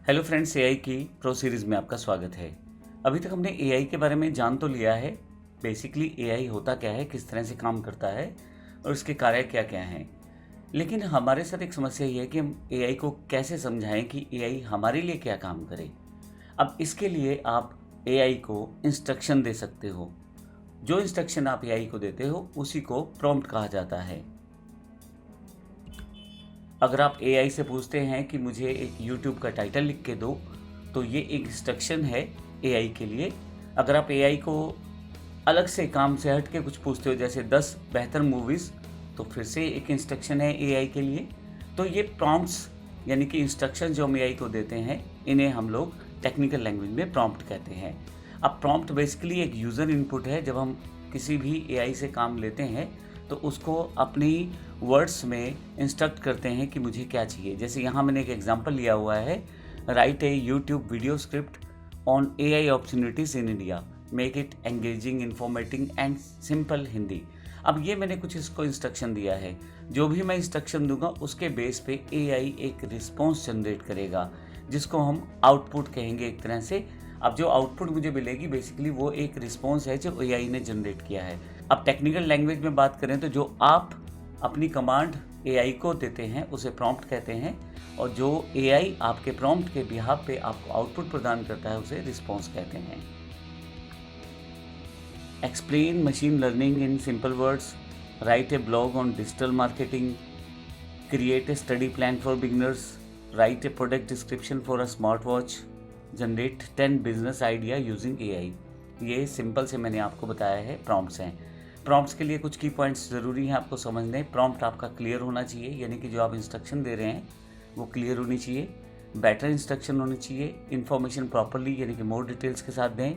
Hello friends, AI की pro series में आपका स्वागत है। अभी तक हमने एआई के बारे में जान तो लिया है। बेसिकली एआई होता क्या है, किस तरह से काम करता है और उसके कार्य क्या क्या हैं। लेकिन हमारे साथ एक समस्या ये है कि हम एआई को कैसे समझाएं कि एआई हमारे लिए क्या काम करे। अब इसके लिए आप एआई को इंस्ट्रक्शन दे सकते हो। जो इंस्ट्रक्शन आप एआई को देते हो उसी को प्रॉम्प्ट कहा जाता है। अगर आप एआई से पूछते हैं कि मुझे एक यूट्यूब का टाइटल लिख के दो, तो ये एक इंस्ट्रक्शन है एआई के लिए। अगर आप एआई को अलग से काम से हट के कुछ पूछते हो, जैसे 10 बेहतर मूवीज़, तो फिर से एक इंस्ट्रक्शन है एआई के लिए। तो ये प्रॉम्प्ट्स यानी कि इंस्ट्रक्शन जो हम एआई को देते हैं, इन्हें हम लोग टेक्निकल लैंग्वेज में प्रॉम्प्ट कहते हैं। अब प्रॉम्प्ट बेसिकली एक यूज़र इनपुट है। जब हम किसी भी एआई से काम लेते हैं तो उसको अपनी वर्ड्स में इंस्ट्रक्ट करते हैं कि मुझे क्या चाहिए। जैसे यहाँ मैंने एक एग्जांपल लिया हुआ है, write a YouTube video script on AI opportunities in India, make it engaging, informative and simple Hindi. अब ये मैंने कुछ इसको इंस्ट्रक्शन दिया है। जो भी मैं इंस्ट्रक्शन दूंगा उसके बेस पे एआई एक रिस्पॉन्स जनरेट करेगा, जिसको हम आउटपुट कहेंगे एक तरह से। अब जो आउटपुट मुझे मिलेगी बेसिकली वो एक रिस्पॉन्स है जो एआई ने जनरेट किया है। अब टेक्निकल लैंग्वेज में बात करें तो जो आप अपनी कमांड एआई को देते हैं उसे प्रॉम्प्ट कहते हैं, और जो एआई आपके प्रॉम्प्ट के बिहाफ पे आपको आउटपुट प्रदान करता है उसे रिस्पॉन्स कहते हैं। Explain machine learning in simple words, right A blog on digital marketing, create a study plan for beginners, right A product description for a smart watch, generate 10 business idea using AI. ये simple से मैंने आपको बताया है prompts हैं। Prompts के लिए कुछ की पॉइंट्स ज़रूरी हैं आपको समझने। प्रॉम्प्ट आपका क्लियर होना चाहिए, यानी कि जो आप इंस्ट्रक्शन दे रहे हैं वो क्लियर होनी चाहिए। बेटर इंस्ट्रक्शन होनी चाहिए। इन्फॉर्मेशन प्रॉपरली यानी कि मोर डिटेल्स के साथ दें।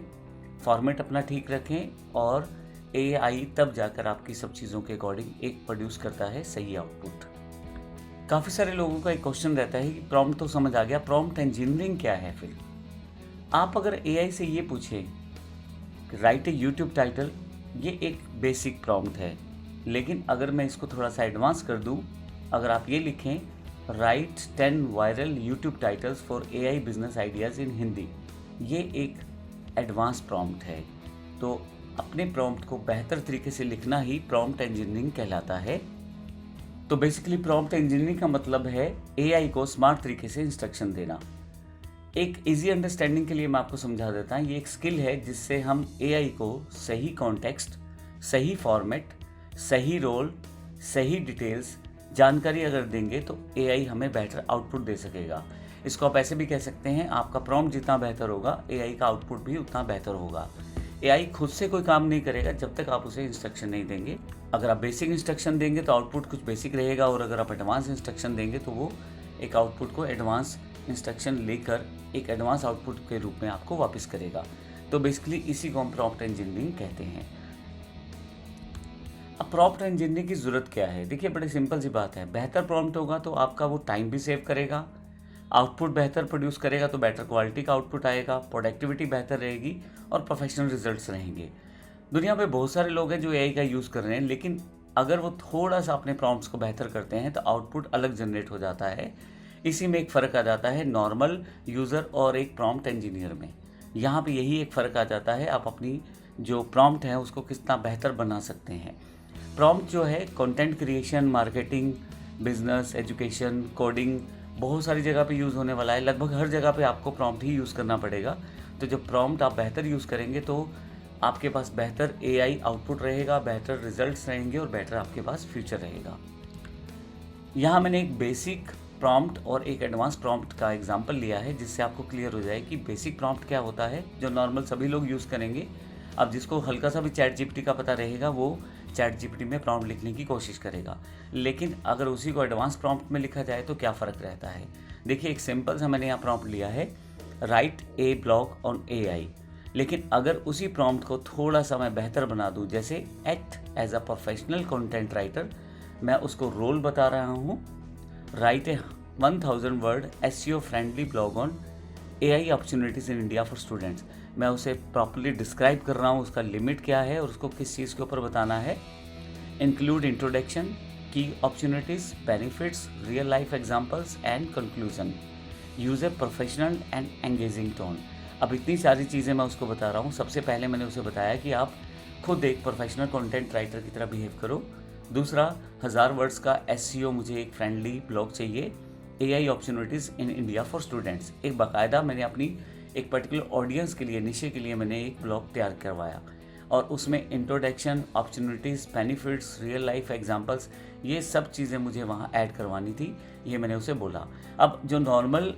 फॉर्मेट अपना ठीक रखें, और एआई तब जाकर आपकी सब चीज़ों के अकॉर्डिंग एक प्रोड्यूस करता है सही आउटपुट। काफ़ी सारे लोगों का एक क्वेश्चन रहता है कि प्रॉम्प्ट तो समझ आ गया, प्रॉम्प्ट इंजीनियरिंग क्या है। फिर आप अगर एआई से ये पूछें राइट ए यूट्यूब टाइटल, ये एक बेसिक प्रॉम्प्ट है। लेकिन अगर मैं इसको थोड़ा सा एडवांस कर दूं, अगर आप ये लिखें right 10 viral YouTube titles for AI business ideas इन हिंदी, ये एक एडवांस प्रॉम्प्ट है। तो अपने प्रॉम्प्ट को बेहतर तरीके से लिखना ही प्रॉम्प्ट इंजीनियरिंग कहलाता है। तो बेसिकली प्रॉम्प्ट इंजीनियरिंग का मतलब है एआई को स्मार्ट तरीके से इंस्ट्रक्शन देना। एक इजी अंडरस्टैंडिंग के लिए मैं आपको समझा देता हूँ। ये एक स्किल है जिससे हम एआई को सही कॉन्टेक्स्ट, सही फॉर्मेट, सही रोल, सही डिटेल्स जानकारी अगर देंगे तो एआई हमें बेहतर आउटपुट दे सकेगा। इसको आप ऐसे भी कह सकते हैं, आपका प्रॉम्प्ट जितना बेहतर होगा एआई का आउटपुट भी उतना बेहतर होगा। एआई खुद से कोई काम नहीं करेगा जब तक आप उसे इंस्ट्रक्शन नहीं देंगे। अगर आप बेसिक इंस्ट्रक्शन देंगे तो आउटपुट कुछ बेसिक रहेगा, और अगर आप एडवांस इंस्ट्रक्शन देंगे तो वो एक आउटपुट को एडवांस इंस्ट्रक्शन लेकर एक एडवांस आउटपुट के रूप में आपको वापस करेगा। तो बेसिकली इसी को हम प्रॉम्प्ट इंजीनियरिंग कहते हैं। अब प्रॉम्प्ट इंजीनियरिंग की ज़रूरत क्या है? देखिए, बड़ी सिंपल सी बात है। बेहतर प्रॉम्प्ट होगा तो आपका वो टाइम भी सेव करेगा, आउटपुट बेहतर प्रोड्यूस करेगा तो बेटर क्वालिटी का आउटपुट आएगा, प्रोडक्टिविटी बेहतर रहेगी और प्रोफेशनल रिजल्ट्स रहेंगे। दुनिया में बहुत सारे लोग हैं जो एआई का यूज़ कर रहे हैं, लेकिन अगर वो थोड़ा सा अपने प्रॉम्प्ट्स को बेहतर करते हैं तो आउटपुट अलग जनरेट हो जाता है। इसी में एक फ़र्क आ जाता है नॉर्मल यूज़र और एक प्रॉम्प्ट इंजीनियर में। यहाँ पे यही एक फ़र्क आ जाता है, आप अपनी जो प्रॉम्प्ट है उसको कितना बेहतर बना सकते हैं। प्रॉम्प्ट जो है content creation, marketing, business, education, coding, बहुत सारी जगह पे यूज़ होने वाला है। लगभग हर जगह पे आपको प्रॉम्प्ट ही यूज़ करना पड़ेगा। तो जब प्रॉम्प्ट आप बेहतर यूज़ करेंगे तो आपके पास बेहतर एआई आउटपुट रहेगा, बेहतर रिजल्ट्स रहेंगे और बेहतर आपके पास फ्यूचर रहेगा। यहाँ मैंने एक बेसिक प्रॉम्प्ट और एक एडवांस प्रॉम्प्ट का एग्जांपल लिया है, जिससे आपको क्लियर हो जाए कि बेसिक प्रॉम्प्ट क्या होता है, जो नॉर्मल सभी लोग यूज़ करेंगे। अब जिसको हल्का सा भी चैट जीपीटी का पता रहेगा वो चैट जीपीटी में प्रॉम्प्ट लिखने की कोशिश करेगा। लेकिन अगर उसी को एडवांस प्रॉम्प्ट में लिखा जाए तो क्या फ़र्क रहता है? देखिए, एक सिंपल सा मैंने यहाँ प्रॉम्प्ट लिया है, write A blog on AI. लेकिन अगर उसी प्रॉम्प्ट को थोड़ा सा मैं बेहतर बना दूँ, जैसे act as a professional content writer, मैं उसको रोल बता रहा हूँ, write a 1000 word SEO friendly blog on AI opportunities in India for students. मैं उसे प्रॉपर्ली डिस्क्राइब कर रहा हूँ, उसका लिमिट क्या है और उसको किस चीज़ के ऊपर बताना है। इंक्लूड इंट्रोडक्शन, की opportunities, benefits, real life examples and conclusion. Use a professional and engaging tone. अब इतनी सारी चीज़ें मैं उसको बता रहा हूँ। सबसे पहले मैंने उसे बताया कि आप खुद एक प्रोफेशनल कंटेंट राइटर की तरह बिहेव करो। दूसरा, 1000 वर्ड्स का एसईओ मुझे एक फ्रेंडली ब्लॉग चाहिए। AI opportunities in India for students, एक बाकायदा मैंने अपनी एक पर्टिकुलर ऑडियंस के लिए, निशे के लिए मैंने एक ब्लॉग तैयार करवाया और उसमें introduction, opportunities, benefits, real life examples, ये सब चीज़ें मुझे वहाँ ऐड करवानी थी। ये मैंने उसे बोला। अब जो नॉर्मल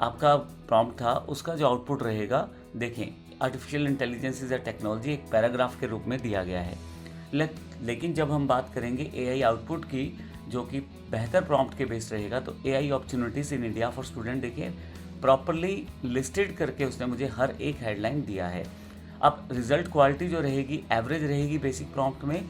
आपका प्रॉम्प्ट था उसका जो आउटपुट रहेगा, देखें, artificial intelligence is a technology एक पैराग्राफ के रूप में दिया गया है। लेकिन जब हम बात करेंगे एआई आउटपुट की, जो कि बेहतर प्रॉम्प्ट के बेस्ड रहेगा, तो AI opportunities in India for student, देखिए प्रॉपरली लिस्टेड करके उसने मुझे हर एक हेडलाइन दिया है। अब रिज़ल्ट क्वालिटी जो रहेगी एवरेज रहेगी बेसिक प्रॉम्प्ट में,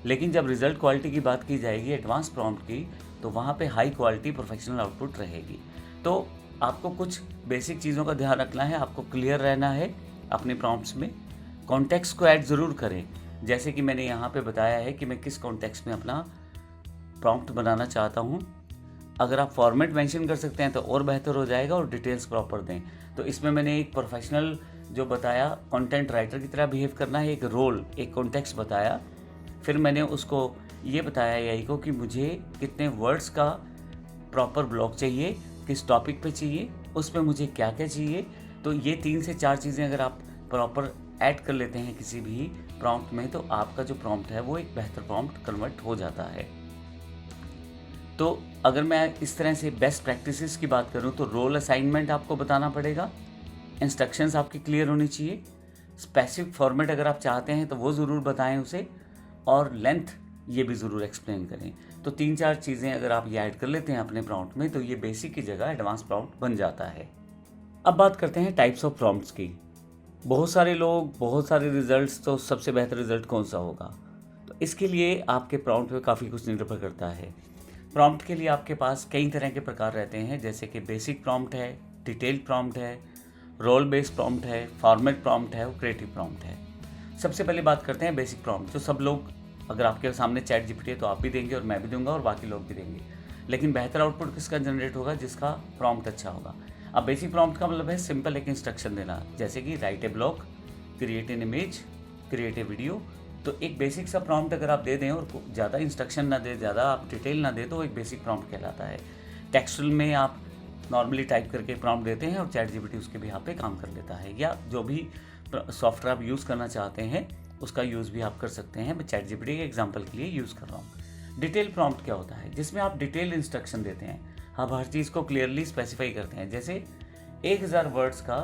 लेकिन जब रिज़ल्ट क्वालिटी की बात की जाएगी एडवांस प्रॉम्प्ट की, तो वहाँ पे हाई क्वालिटी प्रोफेशनल आउटपुट रहेगी। तो आपको कुछ बेसिक चीज़ों का ध्यान रखना है, आपको क्लियर रहना है अपने प्रॉम्प्ट्स में। कॉन्टेक्स्ट को ऐड ज़रूर करें, जैसे कि मैंने यहाँ पे बताया है कि मैं किस कॉन्टेक्स्ट में अपना प्रॉम्प्ट बनाना चाहता हूँ। अगर आप फॉर्मेट मेंशन कर सकते हैं तो और बेहतर हो जाएगा, और डिटेल्स प्रॉपर दें। तो इसमें मैंने एक प्रोफेशनल जो बताया, कंटेंट राइटर की तरह बिहेव करना है, एक रोल, एक कॉन्टेक्स्ट बताया। फिर मैंने उसको ये बताया एआई को कि मुझे कितने वर्ड्स का प्रॉपर ब्लॉग चाहिए, किस टॉपिक पे चाहिए, उस पर मुझे क्या क्या चाहिए। तो ये 3 से 4 चीज़ें अगर आप प्रॉपर ऐड कर लेते हैं किसी भी प्रॉम्प्ट में, तो आपका जो प्रॉम्प्ट है वो एक बेहतर प्रॉम्प्ट कन्वर्ट हो जाता है। तो अगर मैं इस तरह से बेस्ट प्रैक्टिसेस की बात करूं, तो रोल असाइनमेंट आपको बताना पड़ेगा, इंस्ट्रक्शंस आपकी क्लियर होनी चाहिए, स्पेसिफिक फॉर्मेट अगर आप चाहते हैं तो वो ज़रूर बताएं उसे, और लेंथ ये भी ज़रूर एक्सप्लेन करें। तो 3-4 चीज़ें अगर आप ये ऐड कर लेते हैं अपने प्रॉम्प्ट में, तो ये बेसिक की जगह एडवांस प्रॉम्प्ट बन जाता है। अब बात करते हैं टाइप्स ऑफ प्रॉम्प्ट्स की। बहुत सारे लोग, बहुत सारे रिजल्ट्स, तो सबसे बेहतर रिजल्ट कौन सा होगा? तो इसके लिए आपके प्रॉम्प्ट पे काफ़ी कुछ निर्भर करता है। प्रॉम्प्ट के लिए आपके पास कई तरह के प्रकार रहते हैं, जैसे कि बेसिक प्रॉम्प्ट है, डिटेल्ड प्रॉम्प्ट है, रोल बेस्ड प्रॉम्प्ट है, फॉर्मेट प्रॉम्प्ट है और क्रिएटिव प्रॉम्प्ट है। सबसे पहले बात करते हैं बेसिक प्रॉम्प्ट, जो सब लोग, अगर आपके सामने चैट जीपीटी है तो आप भी देंगे और मैं भी दूंगा और बाकी लोग भी देंगे। लेकिन बेहतर आउटपुट किसका जनरेट होगा? जिसका प्रॉम्प्ट अच्छा होगा। अब बेसिक प्रॉम्प्ट का मतलब है सिंपल एक इंस्ट्रक्शन देना, जैसे कि right A blog, create an image, create a video. तो एक बेसिक सा प्रॉम्प्ट अगर आप दे दें और ज़्यादा इंस्ट्रक्शन ना दे, ज़्यादा आप डिटेल ना दे, तो एक बेसिक प्रॉम्प्ट कहलाता है। टेक्सचुअल में आप नॉर्मली टाइप करके प्रॉम्प्ट देते हैं और चैट जीपीटी उसके भी यहाँ पे काम कर लेता है, या जो भी सॉफ्टवेयर आप यूज़ करना चाहते हैं उसका यूज़ भी आप कर सकते हैं। मैं चैट जीपीटी के एग्जांपल के लिए यूज़ कर रहा हूँ। डिटेल प्रॉम्प्ट क्या होता है? जिसमें आप डिटेल इंस्ट्रक्शन देते हैं, आप हर चीज़ को क्लियरली स्पेसिफाई करते हैं। जैसे 1000 वर्ड्स का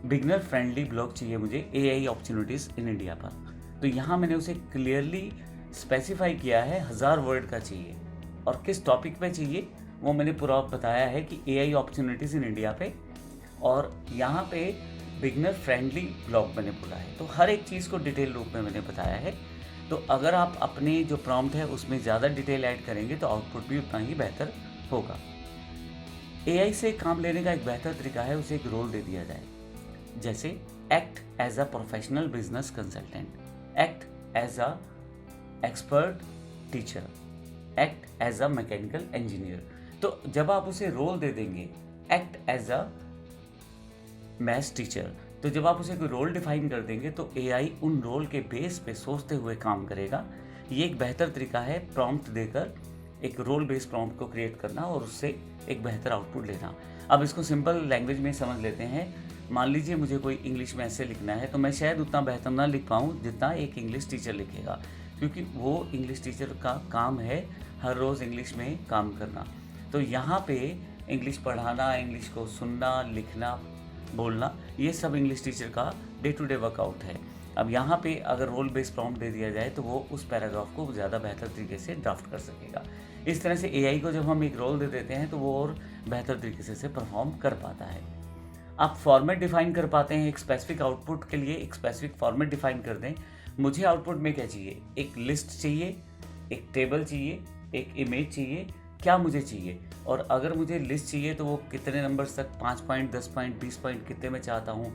बिगनर फ्रेंडली ब्लॉग चाहिए मुझे एआई अपॉर्चुनिटीज़ इन इंडिया पर, तो यहाँ मैंने उसे क्लियरली स्पेसिफाई किया है 1000 वर्ड का चाहिए, और किस टॉपिक पे चाहिए वो मैंने पूरा बताया है कि एआई अपॉर्चुनिटीज़ इन इंडिया पे, और यहाँ पे बिगनर फ्रेंडली ब्लॉग मैंने बोला है। तो हर एक चीज़ को डिटेल रूप में मैंने बताया है। तो अगर आप अपने जो प्रॉम्प्ट है उसमें ज़्यादा डिटेल ऐड करेंगे तो आउटपुट भी उतना ही बेहतर होगा। एआई से काम लेने का एक बेहतर तरीका है उसे एक रोल दे दिया जाए, जैसे act as a professional business consultant, act as a expert teacher, act as a mechanical engineer. तो जब आप उसे रोल दे देंगे act as a maths teacher, तो जब आप उसे कोई रोल डिफाइन कर देंगे तो एआई उन रोल के बेस पे सोचते हुए काम करेगा। ये एक बेहतर तरीका है प्रॉम्प्ट देकर एक रोल बेस्ड प्रॉम्प्ट को क्रिएट करना और उससे एक बेहतर आउटपुट लेना। अब इसको सिंपल लैंग्वेज में समझ लेते हैं। मान लीजिए मुझे कोई इंग्लिश में ऐसे लिखना है, तो मैं शायद उतना बेहतर ना लिख पाऊँ जितना एक इंग्लिश टीचर लिखेगा, क्योंकि वो इंग्लिश टीचर का काम है हर रोज़ इंग्लिश में काम करना। तो यहाँ पे इंग्लिश पढ़ाना, इंग्लिश को सुनना, लिखना, बोलना, ये सब इंग्लिश टीचर का डे टू डे वर्कआउट है। अब यहाँ पे अगर रोल बेस्ड प्रॉम्प्ट दे दिया जाए तो वो उस पैराग्राफ को ज़्यादा बेहतर तरीके से ड्राफ्ट कर सकेगा। इस तरह से एआई को जब हम एक रोल दे देते हैं तो वो और बेहतर तरीके से परफॉर्म कर पाता है। आप फॉर्मेट डिफाइन कर पाते हैं, एक स्पेसिफिक आउटपुट के लिए एक स्पेसिफिक फॉर्मेट डिफाइन कर दें। मुझे आउटपुट में क्या चाहिए? एक लिस्ट चाहिए, एक टेबल चाहिए, एक इमेज चाहिए, क्या मुझे चाहिए? और अगर मुझे लिस्ट चाहिए तो वो कितने नंबर्स तक, 5 पॉइंट, 10 पॉइंट, 20 पॉइंट, कितने में चाहता हूँ।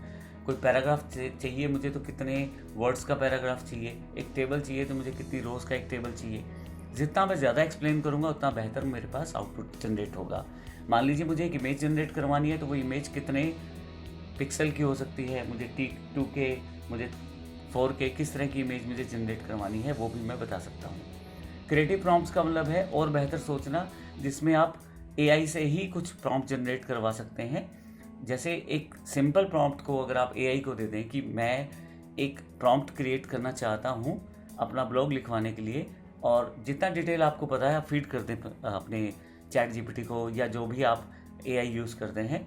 कोई पैराग्राफ चाहिए मुझे तो कितने वर्ड्स का पैराग्राफ चाहिए। एक टेबल चाहिए तो मुझे कितनी रोज़ का एक टेबल चाहिए। जितना मैं ज़्यादा एक्सप्लेन करूँगा उतना बेहतर मेरे पास आउटपुट जनरेट होगा। मान लीजिए मुझे एक इमेज जनरेट करवानी है, तो वो इमेज कितने पिक्सल की हो सकती है, मुझे 2K, मुझे 4K, किस तरह की इमेज मुझे जनरेट करवानी है वो भी मैं बता सकता हूँ। क्रिएटिव प्रॉम्प्ट्स का मतलब है और बेहतर सोचना, जिसमें आप AI से ही कुछ प्रॉम्प्ट जनरेट करवा सकते हैं। जैसे एक सिंपल प्रॉम्प्ट को अगर आप AI को दे दें कि मैं एक प्रॉम्प्ट क्रिएट करना चाहता हूँ अपना ब्लॉग लिखवाने के लिए, और जितना डिटेल आपको पता है आप फीड कर दें अपने ChatGPT को या जो भी आप AI यूज़ करते हैं,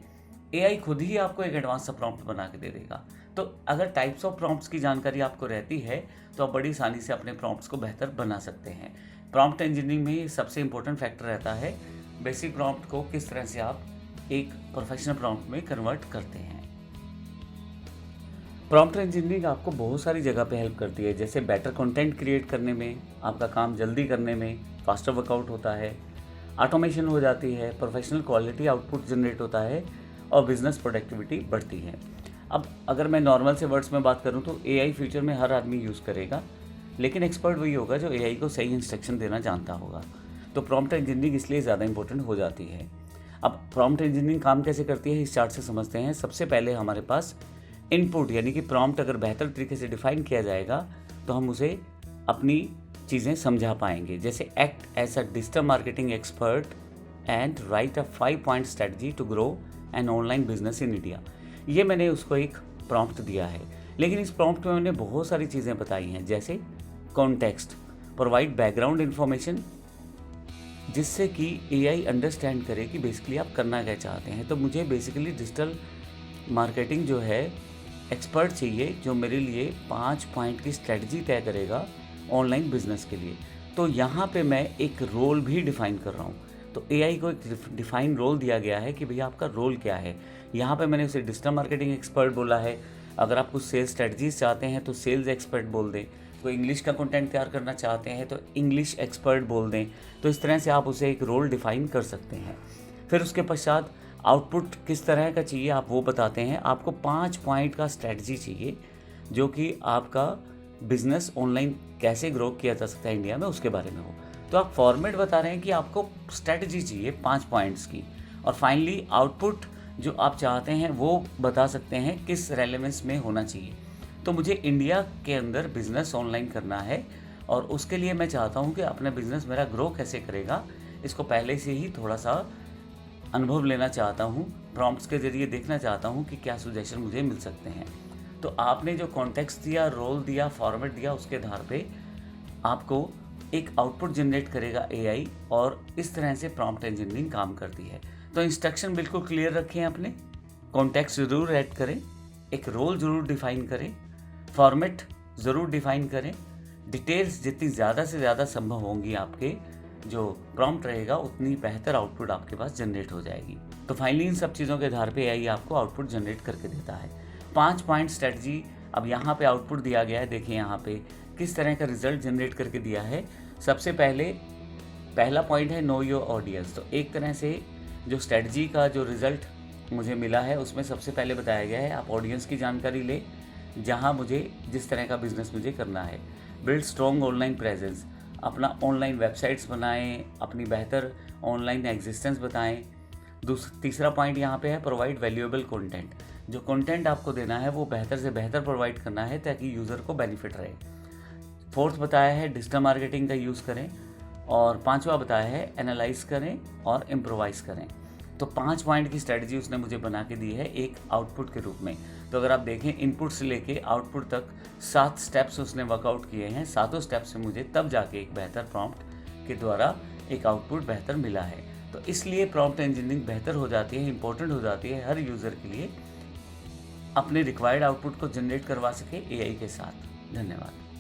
AI खुद ही आपको एक एडवांस सा प्रॉम्प्ट बना के दे देगा। तो अगर टाइप्स ऑफ प्रॉम्प्ट्स की जानकारी आपको रहती है तो आप बड़ी आसानी से अपने प्रॉम्प्ट्स को बेहतर बना सकते हैं। प्रॉम्प्ट इंजीनियरिंग में सबसे इम्पोर्टेंट फैक्टर रहता है बेसिक प्रॉम्प्ट को किस तरह से आप एक प्रोफेशनल प्रॉम्प्ट में कन्वर्ट करते हैं। प्रॉम्प्ट इंजीनियरिंग आपको बहुत सारी जगह पे हेल्प करती है, जैसे बेटर कंटेंट क्रिएट करने में, आपका काम जल्दी करने में, फास्टर वर्कआउट होता है, ऑटोमेशन हो जाती है, प्रोफेशनल क्वालिटी आउटपुट जनरेट होता है और बिजनेस प्रोडक्टिविटी बढ़ती है। अब अगर मैं नॉर्मल से वर्ड्स में बात करूं तो AI फ्यूचर में हर आदमी यूज़ करेगा, लेकिन एक्सपर्ट वही होगा जो AI को सही इंस्ट्रक्शन देना जानता होगा। तो प्रॉम्प्ट इंजीनियरिंग इसलिए ज़्यादा इंपॉर्टेंट हो जाती है। अब प्रॉम्प्ट इंजीनियरिंग काम कैसे करती है इस चार्ट से समझते हैं। सबसे पहले हमारे पास इनपुट यानी कि प्रॉम्प्ट अगर बेहतर तरीके से डिफाइन किया जाएगा तो हम उसे अपनी चीज़ें समझा पाएंगे। जैसे act as a digital marketing expert and write a 5-point strategy to grow an online business in India. ये मैंने उसको एक प्रॉम्प्ट दिया है, लेकिन इस प्रॉम्प्ट में मैंने बहुत सारी चीज़ें बताई हैं, जैसे कॉन्टेक्स्ट, प्रोवाइड बैकग्राउंड इन्फॉर्मेशन, जिससे कि AI अंडरस्टैंड करे कि बेसिकली आप करना क्या चाहते हैं। तो मुझे बेसिकली डिजिटल मार्केटिंग जो है एक्सपर्ट चाहिए जो मेरे लिए 5 पॉइंट की स्ट्रेटजी तय करेगा ऑनलाइन बिजनेस के लिए। तो यहाँ पे मैं एक रोल भी डिफ़ाइन कर रहा हूँ। तो AI को एक डिफ़ाइन रोल दिया गया है कि भैया आपका रोल क्या है। यहाँ पे मैंने उसे डिजिटल मार्केटिंग एक्सपर्ट बोला है। अगर आप कुछ सेल्स स्ट्रेटजीज चाहते हैं तो सेल्स एक्सपर्ट बोल दें, कोई इंग्लिश का कंटेंट तैयार करना चाहते हैं तो इंग्लिश एक्सपर्ट बोल दें। तो इस तरह से आप उसे एक रोल डिफ़ाइन कर सकते हैं। फिर उसके पश्चात आउटपुट किस तरह का चाहिए आप वो बताते हैं। आपको 5 पॉइंट का स्ट्रेटजी चाहिए जो कि आपका बिजनेस ऑनलाइन कैसे ग्रो किया जा सकता है इंडिया में, उसके बारे में हो। तो आप फॉर्मेट बता रहे हैं कि आपको स्ट्रेटजी चाहिए 5 पॉइंट्स की, और फाइनली आउटपुट जो आप चाहते हैं वो बता सकते हैं किस रेलेवेंस में होना चाहिए। तो मुझे इंडिया के अंदर बिज़नेस ऑनलाइन करना है और उसके लिए मैं चाहता हूँ कि अपना बिज़नेस मेरा ग्रो कैसे करेगा, इसको पहले से ही थोड़ा सा अनुभव लेना चाहता हूँ, प्रॉम्प्ट्स के ज़रिए देखना चाहता हूँ कि क्या सुजेशन मुझे मिल सकते हैं। तो आपने जो कॉन्टेक्स्ट दिया, रोल दिया, फॉर्मेट दिया, उसके आधार पे आपको एक आउटपुट जनरेट करेगा AI, और इस तरह से प्रॉम्प्ट इंजीनियरिंग काम करती है। तो इंस्ट्रक्शन बिल्कुल क्लियर रखें अपने, कॉन्टेक्स्ट ज़रूर ऐड करें, एक रोल ज़रूर डिफ़ाइन करें, फॉर्मेट ज़रूर डिफ़ाइन करें, डिटेल्स जितनी ज़्यादा से ज़्यादा संभव होंगी आपके जो प्रॉम्प्ट रहेगा उतनी बेहतर आउटपुट आपके पास जनरेट हो जाएगी। तो फाइनली इन सब चीज़ों के आधार पे AI आपको आउटपुट जनरेट करके देता है। 5 पॉइंट स्ट्रेटजी। अब यहाँ पे आउटपुट दिया गया है, देखिए यहाँ पे किस तरह का रिजल्ट जनरेट करके दिया है। सबसे पहला पॉइंट है नो योर ऑडियंस। तो एक तरह से जो स्ट्रेटजी का जो रिज़ल्ट मुझे मिला है उसमें सबसे पहले बताया गया है आप ऑडियंस की जानकारी ले, जहाँ मुझे जिस तरह का बिज़नेस मुझे करना है। बिल्ड स्ट्रॉन्ग ऑनलाइन प्रेजेंस, अपना ऑनलाइन वेबसाइट्स बनाएं, अपनी बेहतर ऑनलाइन एग्जिस्टेंस बताएं। तीसरा पॉइंट यहाँ पे है प्रोवाइड वैल्यूएबल कंटेंट। जो कंटेंट आपको देना है वो बेहतर से बेहतर प्रोवाइड करना है ताकि यूज़र को बेनिफिट रहे। फोर्थ बताया है डिजिटल मार्केटिंग का यूज़ करें, और पांचवा बताया है एनालाइज करें और इम्प्रोवाइज़ करें। तो 5 पॉइंट की स्ट्रेटजी उसने मुझे बना के दी है एक आउटपुट के रूप में। तो अगर आप देखें इनपुट से लेके आउटपुट तक 7 स्टेप्स उसने वर्कआउट किए हैं। 7 स्टेप्स से मुझे तब जाके एक बेहतर प्रॉम्प्ट के द्वारा एक आउटपुट बेहतर मिला है। तो इसलिए प्रॉम्प्ट इंजीनियरिंग बेहतर हो जाती है, इंपॉर्टेंट हो जाती है हर यूज़र के लिए अपने रिक्वायर्ड आउटपुट को जनरेट करवा सके AI के साथ। धन्यवाद।